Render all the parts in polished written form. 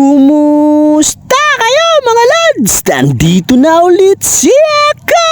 Kumusta kayo mga lads? Nandito na ulit si Eka!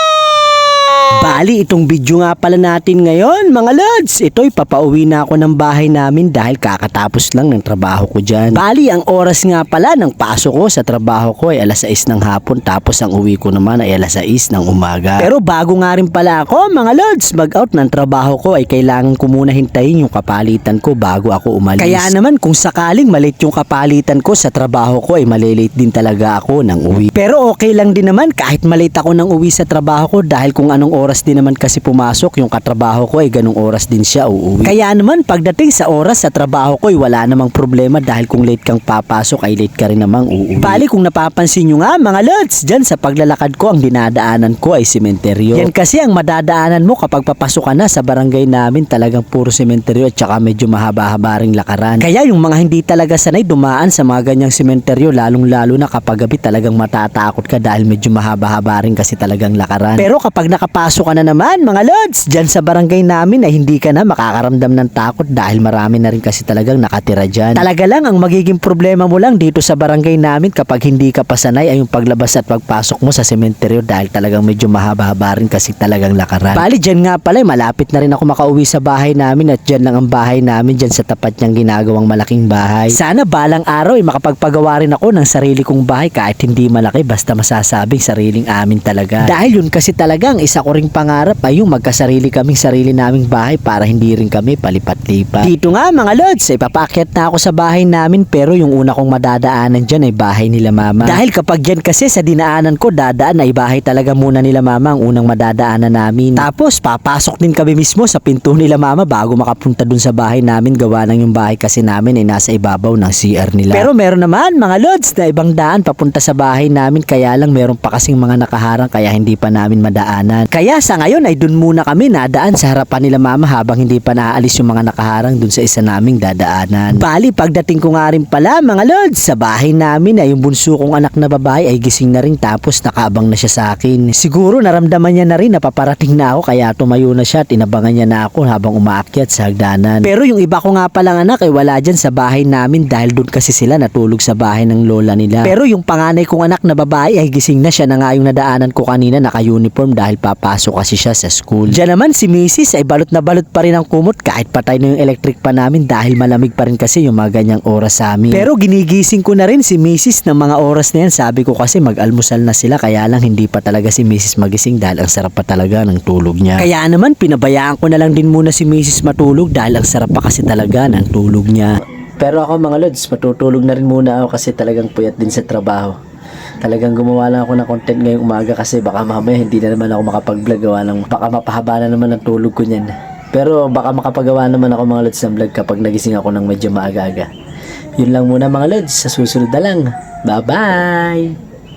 Bali, itong video nga pala natin ngayon mga lads. Ito'y papauwi na ako ng bahay namin dahil kakatapos lang ng trabaho ko dyan. Bali, ang oras nga pala ng pasok ko sa trabaho ko ay alas 6 ng hapon, tapos ang uwi ko naman ay alas 6 ng umaga. Pero bago nga rin pala ako mga lads mag-out ng trabaho ko ay kailangan ko muna hintayin yung kapalitan ko bago ako umalis. Kaya naman kung sakaling malate yung kapalitan ko sa trabaho ko ay malilate din talaga ako ng uwi. Pero okay lang din naman kahit malate ako ng uwi sa trabaho ko dahil kung anong oras din naman kasi pumasok yung katrabaho ko ay ganung oras din siya uuwi. Kaya naman pagdating sa oras sa trabaho ko ay wala namang problema dahil kung late kang papasok ay late ka rin namang uuwi. Bali kung napapansin nyo nga mga lods, dyan sa paglalakad ko ang dinadaanan ko ay sementeryo. Yan kasi ang madadaanan mo kapag papasok ka na sa barangay namin, talagang puro sementeryo at saka medyo mahaba-haba ring lakaran. Kaya yung mga hindi talaga sanay dumaan sa mga ganyang sementeryo, lalong-lalo na kapag gabi, talagang matatakot ka dahil medyo mahaba-haba rin kasi talagang lakaran. Pero kapag nakapasok ka na naman mga lods, dyan sa barangay namin ay hindi ka na makakaramdam ng takot dahil marami na rin kasi talagang nakatira dyan. Talaga lang ang magiging problema mo lang dito sa barangay namin kapag hindi ka pasanay ay yung paglabas at pagpasok mo sa sementeryo dahil talagang medyo mahaba-haba rin kasi talagang lakaran. Bali dyan nga pala malapit na rin ako makauwi sa bahay namin at dyan lang ang bahay namin, dyan sa tapat niyang ginagawang malaking bahay. Sana balang araw ay makapagpagawa rin ako ng sarili kong bahay kahit hindi malaki, basta masasabing sariling amin talaga. Dahil yun kasi talaga ang isa ko ring pangarap ay yung magkasarili kaming sarili naming bahay para hindi rin kami palipat-lipat. Dito nga mga lods, ay papakyat na ako sa bahay namin pero yung una kong madadaanan dyan ay bahay nila mama. Dahil kapag yan kasi sa dinaanan ko dadaan ay bahay talaga muna nila mama ang unang madadaanan namin. Tapos papasok din kami mismo sa pinto nila mama bago makapunta dun sa bahay namin, gawa ng yung bahay kasi namin ay nasa ibabaw ng CR nila. Pero meron naman mga lods na ibang daan papunta sa bahay namin, kaya lang meron pa kasing mga nakaharang kaya hindi pa namin madaanan. Kaya sa ngayon ay dun muna kami nadaan sa harapan nila mama habang hindi pa naaalis yung mga nakaharang dun sa isa naming dadaanan. Bali pagdating ko nga rin pala mga lods sa bahay namin ay yung bunso kong anak na babae ay gising na rin, tapos nakaabang na siya sa akin. Siguro naramdaman niya na rin na paparating na ako kaya tumayo na siya at inabangan niya na ako habang umaakyat sa hagdanan. Pero yung iba ko nga palang anak ay wala dyan sa bahay namin dahil dun kasi sila natulog sa bahay ng lola nila. Pero yung panganay kong anak na babae ay gising na, siya na nga yung nadaanan ko kanina naka-uniform dahil papasok kasi siya sa school. Diyan naman si Mrs. ay balot na balot pa rin ang kumot kahit patay na yung electric pa namin dahil malamig pa rin kasi yung mga ganyang oras sa amin. Pero ginigising ko na rin si Mrs. ng mga oras na yan, sabi ko kasi mag-almusal na sila, kaya lang hindi pa talaga si Mrs. magising dahil ang sarap pa talaga ng tulog niya. Kaya naman pinabayaan ko na lang din muna si Mrs. matulog dahil ang sarap pa kasi talaga ng tulog niya. Pero ako mga lods, matutulog na rin muna ako kasi talagang puyat din sa trabaho. Talagang gumawa lang ako ng content ngayong umaga kasi baka mamaya hindi na naman ako makapag-vlog, gawa ng baka mapahaba na naman ang tulog ko niyan. Pero baka makapagawa naman ako mga lods ng vlog kapag nagising ako ng medyo maaga-aga. Yun lang muna mga lods, sa susunod na lang. Bye bye!